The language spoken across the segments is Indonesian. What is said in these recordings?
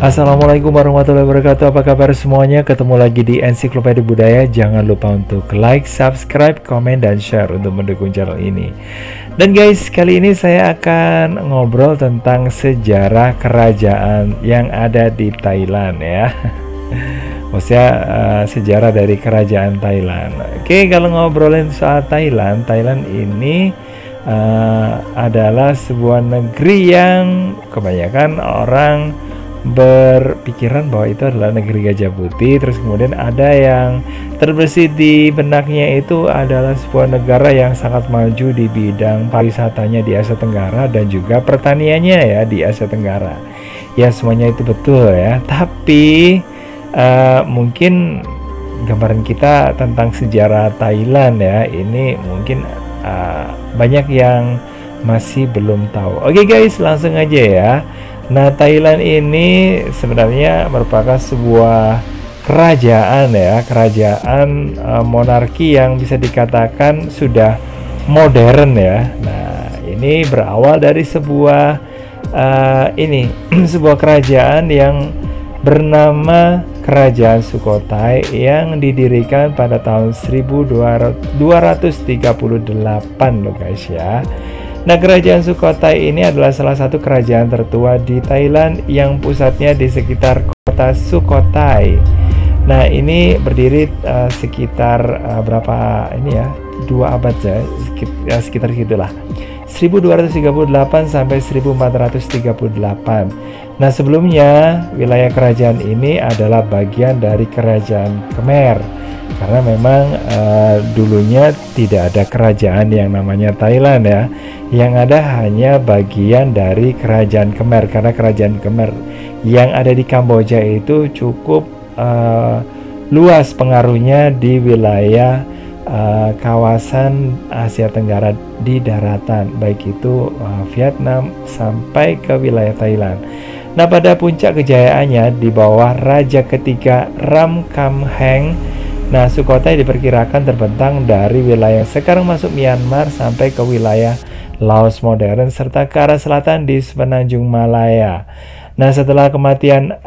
Assalamualaikum warahmatullahi wabarakatuh. Apa kabar semuanya? Ketemu lagi di Ensiklopedia Budaya. Jangan lupa untuk like, subscribe, komen, dan share untuk mendukung channel ini. Dan guys, kali ini saya akan ngobrol tentang sejarah kerajaan yang ada di Thailand ya. Maksudnya sejarah dari kerajaan Thailand. Oke, kalau ngobrolin soal Thailand, Thailand ini adalah sebuah negeri yang kebanyakan orang berpikiran bahwa itu adalah negeri gajah putih. Terus kemudian ada yang terbesit di benaknya itu adalah sebuah negara yang sangat maju di bidang pariwisatanya di Asia Tenggara dan juga pertaniannya ya di Asia Tenggara. Ya, semuanya itu betul ya, tapi mungkin gambaran kita tentang sejarah Thailand ya ini mungkin banyak yang masih belum tahu. Oke guys, langsung aja ya. Nah, Thailand ini sebenarnya merupakan sebuah kerajaan ya, kerajaan monarki yang bisa dikatakan sudah modern ya. Nah, ini berawal dari sebuah sebuah kerajaan yang bernama Kerajaan Sukhothai yang didirikan pada tahun 1238 loh guys ya. Nah, Kerajaan Sukhothai ini adalah salah satu kerajaan tertua di Thailand yang pusatnya di sekitar kota Sukhothai. Nah, ini berdiri sekitar berapa ini ya? 2 abad ya, sekitar gitulah. 1238 sampai 1438. Nah, sebelumnya wilayah kerajaan ini adalah bagian dari Kerajaan Khmer. Karena memang dulunya tidak ada kerajaan yang namanya Thailand ya. Yang ada hanya bagian dari Kerajaan Khmer, karena Kerajaan Khmer yang ada di Kamboja itu cukup luas pengaruhnya di wilayah kawasan Asia Tenggara di daratan, baik itu Vietnam sampai ke wilayah Thailand. Nah, pada puncak kejayaannya di bawah Raja ketiga Ramkhamhaeng, nah Sukhothai diperkirakan terbentang dari wilayah sekarang masuk Myanmar sampai ke wilayah Laos modern serta ke arah selatan di semenanjung Malaya. Nah, setelah kematian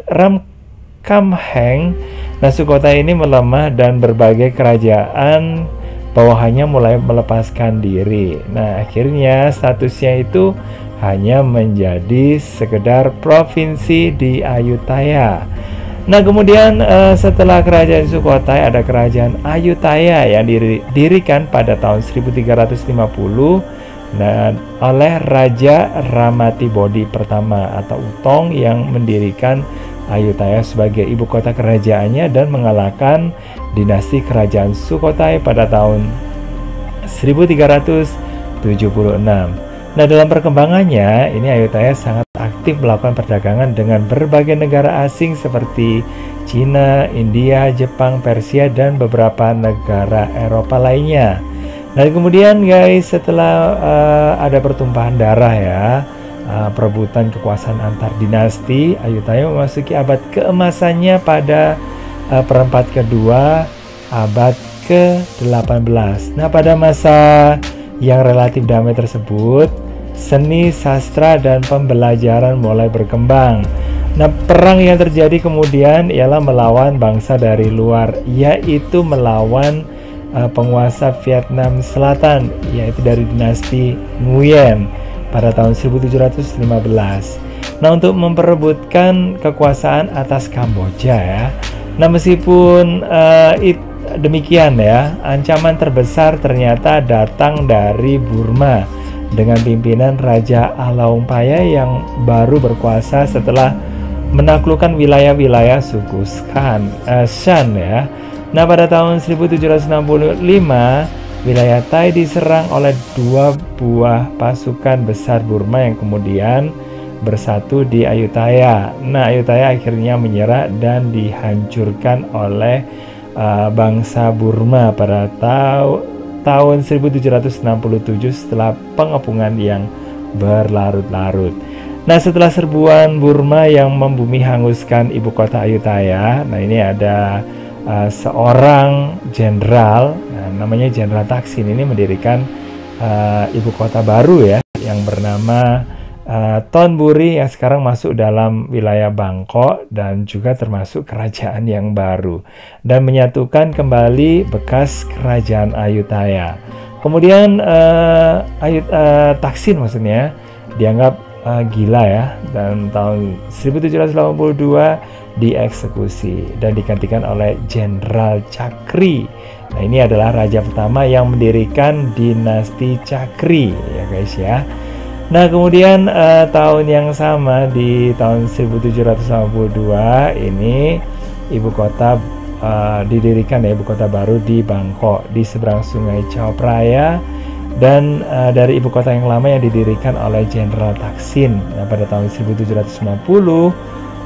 Ramkhamhaeng, nah Sukhothai ini melemah dan berbagai kerajaan bawahannya mulai melepaskan diri. Nah, akhirnya statusnya itu hanya menjadi sekedar provinsi di Ayutthaya. Nah, kemudian setelah Kerajaan Sukhothai ada Kerajaan Ayutthaya yang didirikan pada tahun 1350 oleh Raja Ramatibodi pertama atau Utong yang mendirikan Ayutthaya sebagai ibu kota kerajaannya dan mengalahkan dinasti Kerajaan Sukhothai pada tahun 1376. Nah, dalam perkembangannya ini Ayutthaya sangat aktif melakukan perdagangan dengan berbagai negara asing seperti Cina, India, Jepang, Persia, dan beberapa negara Eropa lainnya. Nah, kemudian guys, setelah ada pertumpahan darah ya, perebutan kekuasaan antar dinasti, Ayutthaya memasuki abad keemasannya pada perempat kedua abad ke-18. Nah, pada masa yang relatif damai tersebut, seni, sastra, dan pembelajaran mulai berkembang. Nah, perang yang terjadi kemudian ialah melawan bangsa dari luar, yaitu melawan penguasa Vietnam Selatan, yaitu dari dinasti Nguyen pada tahun 1715. Nah, untuk memperebutkan kekuasaan atas Kamboja ya. Nah, meskipun demikian ya, ancaman terbesar ternyata datang dari Burma dengan pimpinan Raja Alaumpaya yang baru berkuasa setelah menaklukkan wilayah-wilayah suku Shan ya. Nah, pada tahun 1765 wilayah Thai diserang oleh 2 buah pasukan besar Burma yang kemudian bersatu di Ayutthaya. Nah, Ayutthaya akhirnya menyerah dan dihancurkan oleh bangsa Burma pada tahun 1767 setelah pengepungan yang berlarut-larut. Nah, setelah serbuan Burma yang membumi hanguskan ibu kota Ayutthaya, nah ini ada seorang jenderal, namanya Jenderal Taksin, ini mendirikan ibu kota baru ya yang bernama Thonburi yang sekarang masuk dalam wilayah Bangkok dan juga termasuk kerajaan yang baru dan menyatukan kembali bekas kerajaan Ayutthaya. Kemudian Taksin maksudnya dianggap gila ya, dan tahun 1782 dieksekusi dan digantikan oleh Jenderal Chakri. Nah, ini adalah raja pertama yang mendirikan dinasti Chakri ya guys ya. Nah, kemudian tahun yang sama di tahun 1782 ini ibu kota didirikan ya, ibu kota baru di Bangkok di seberang sungai Chao Phraya, dan dari ibu kota yang lama yang didirikan oleh Jenderal Taksin. Nah, pada tahun 1790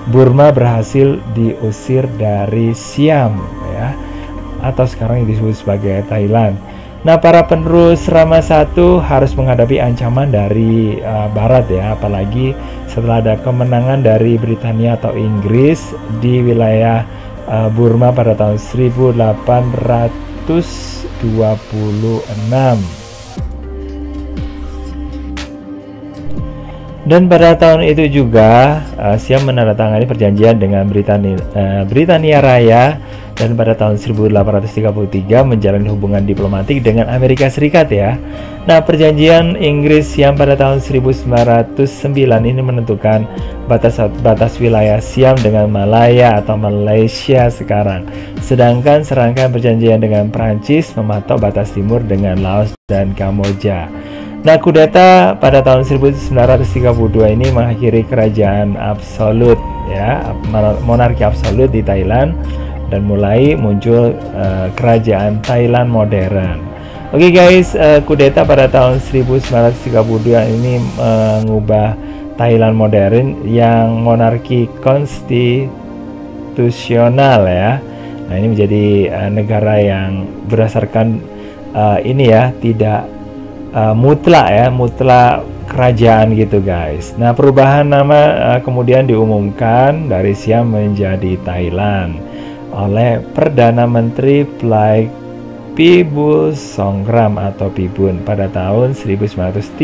Burma berhasil diusir dari Siam ya, atau sekarang yang disebut sebagai Thailand. Nah, para penerus Rama I harus menghadapi ancaman dari Barat ya, apalagi setelah ada kemenangan dari Britania atau Inggris di wilayah Burma pada tahun 1826. Dan pada tahun itu juga Siam menandatangani perjanjian dengan Britania Raya, dan pada tahun 1833 menjalin hubungan diplomatik dengan Amerika Serikat ya. Nah, perjanjian Inggris-Siam pada tahun 1909 ini menentukan batas wilayah Siam dengan Malaya atau Malaysia sekarang. Sedangkan serangkaian perjanjian dengan Prancis mematok batas timur dengan Laos dan Kamboja. Nah, kudeta pada tahun 1932 ini mengakhiri kerajaan absolut ya, monarki absolut di Thailand, dan mulai muncul kerajaan Thailand modern. Oke guys, kudeta pada tahun 1932 ini mengubah Thailand modern yang monarki konstitusional ya. Nah, ini menjadi negara yang berdasarkan ini ya, tidak mutlak kerajaan gitu guys. Nah, perubahan nama kemudian diumumkan dari Siam menjadi Thailand oleh Perdana Menteri Pibul Songgram atau Pibun pada tahun 1939.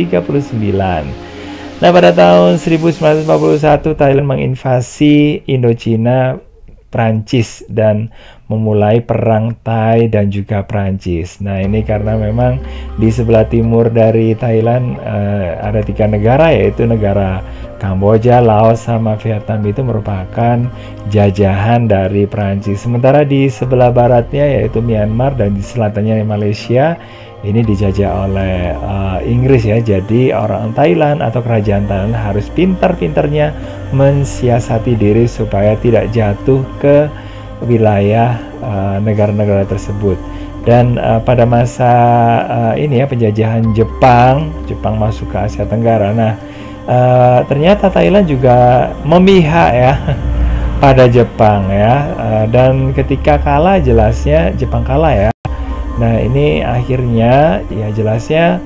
Nah, pada tahun 1941 Thailand menginvasi Indochina Prancis dan memulai perang Thai dan juga Prancis. Nah, ini karena memang di sebelah timur dari Thailand ada 3 negara, yaitu negara Kamboja, Laos, sama Vietnam itu merupakan jajahan dari Prancis. Sementara di sebelah baratnya yaitu Myanmar dan di selatannya Malaysia ini dijajah oleh Inggris ya. Jadi orang Thailand atau kerajaan Thailand harus pintar-pintarnya mensiasati diri supaya tidak jatuh ke wilayah negara-negara tersebut. Dan pada masa ini ya, penjajahan Jepang masuk ke Asia Tenggara. Nah, ternyata Thailand juga memihak ya pada Jepang ya, dan ketika kalah jelasnya Jepang kalah ya. Nah, ini akhirnya ya jelasnya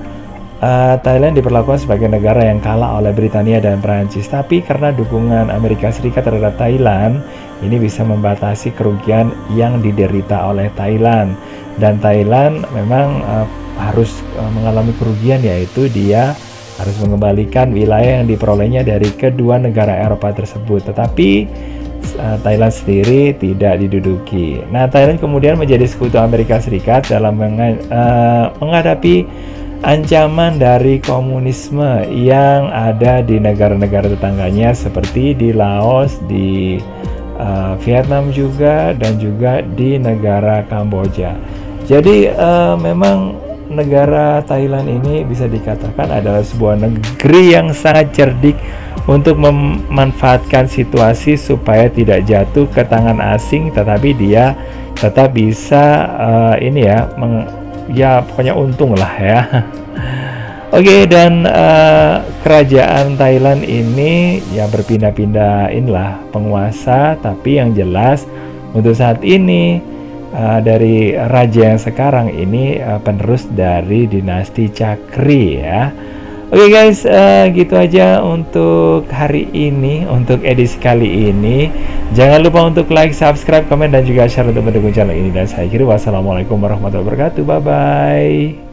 Thailand diperlakukan sebagai negara yang kalah oleh Britania dan Prancis. Tapi karena dukungan Amerika Serikat terhadap Thailand, ini bisa membatasi kerugian yang diderita oleh Thailand. Dan Thailand memang harus mengalami kerugian, yaitu dia harus mengembalikan wilayah yang diperolehnya dari kedua negara Eropa tersebut. Tetapi Thailand sendiri tidak diduduki. Nah, Thailand kemudian menjadi sekutu Amerika Serikat dalam menghadapi ancaman dari komunisme yang ada di negara-negara tetangganya seperti di Laos, di Vietnam juga, dan juga di negara Kamboja. Jadi memang negara Thailand ini bisa dikatakan adalah sebuah negeri yang sangat cerdik untuk memanfaatkan situasi supaya tidak jatuh ke tangan asing, tetapi dia tetap bisa ini ya, ya pokoknya untung lah ya. Oke, dan kerajaan Thailand ini ya berpindah-pindah inilah penguasa, tapi yang jelas untuk saat ini dari raja yang sekarang ini penerus dari dinasti Chakri ya. Oke guys, gitu aja untuk hari ini, untuk edisi kali ini. Jangan lupa untuk like, subscribe, komen, dan juga share untuk mendukung channel ini. Dan saya akhiri, wassalamualaikum warahmatullahi wabarakatuh. Bye bye.